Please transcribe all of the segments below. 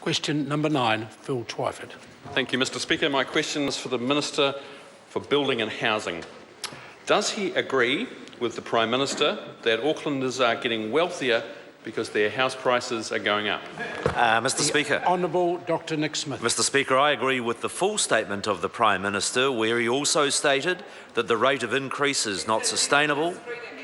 Question number 9, Phil Twyford. Thank you, Mr. Speaker. My question is for the Minister for Building and Housing. Does he agree with the Prime Minister that Aucklanders are getting wealthier because their house prices are going up? Mr. Speaker. Honourable Dr Nick Smith. Mr. Speaker, I agree with the full statement of the Prime Minister, where he also stated that the rate of increase is not sustainable,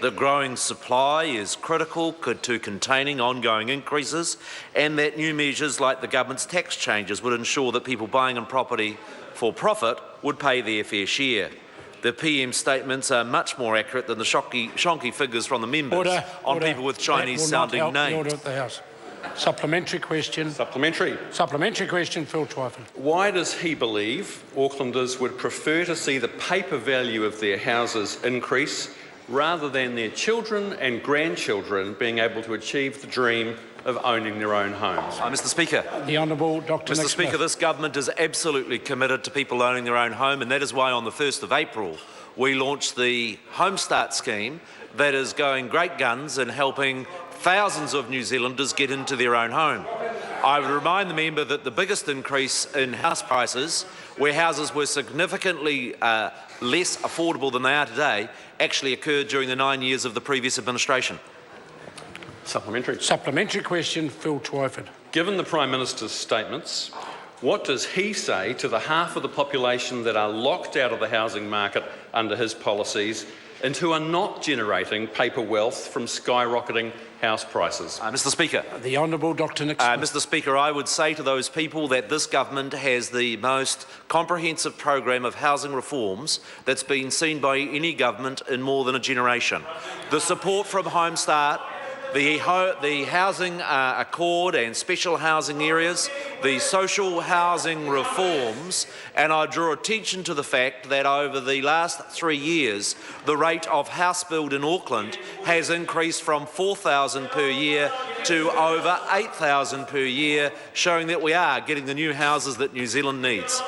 that growing supply is critical to containing ongoing increases, and that new measures like the government's tax changes would ensure that people buying a property for profit would pay their fair share. The PM statements are much more accurate than the shonky figures from the members on people with Chinese-sounding names. The order of the House. Supplementary question. Supplementary question, Phil Twyford. Why does he believe Aucklanders would prefer to see the paper value of their houses increase rather than their children and grandchildren being able to achieve the dream of owning their own homes? Mr. Speaker. The Honourable Dr Nick Mr. Speaker, Smith. this government is absolutely committed to people owning their own home, and that is why on the 1st of April we launched the Home Start scheme that is going great guns and helping thousands of New Zealanders get into their own home. I would remind the member that the biggest increase in house prices, where houses were significantly less affordable than they are today, actually occurred during the 9 years of the previous administration. Supplementary question, Phil Twyford. Given the Prime Minister's statements, what does he say to the half of the population that are locked out of the housing market under his policies and who are not generating paper wealth from skyrocketing house prices? Mr. Speaker. The Honourable Dr Nick Smith. Mr. Speaker, I would say to those people that this government has the most comprehensive program of housing reforms that's been seen by any government in more than a generation. The support from Home Start, the housing accord and special housing areas, the social housing reforms, and I draw attention to the fact that over the last 3 years, the rate of house build in Auckland has increased from 4,000 per year to over 8,000 per year, showing that we are getting the new houses that New Zealand needs.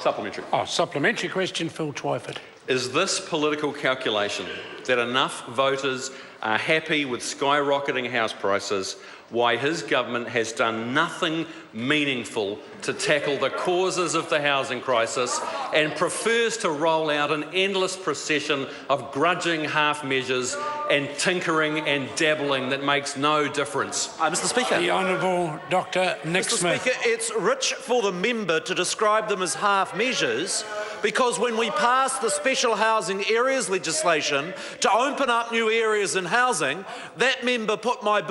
Supplementary question, Phil Twyford. Is this political calculation that enough voters are happy with skyrocketing house prices why his government has done nothing meaningful to tackle the causes of the housing crisis and prefers to roll out an endless procession of grudging half measures and tinkering and dabbling that makes no difference? Mr. Speaker. The Honourable Dr Nick Smith. Mr. Speaker, it's rich for the member to describe them as half measures, because when we passed the special housing areas legislation to open up new areas in housing, that member put my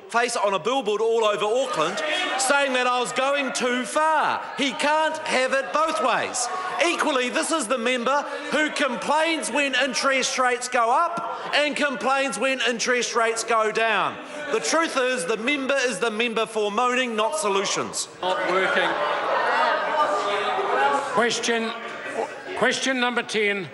face on a billboard all over Auckland saying that I was going too far. He can't have it both ways. Equally, this is the member who complains when interest rates go up and complains when interest rates go down. The truth is the member for moaning, not solutions. Not working. Question number 10,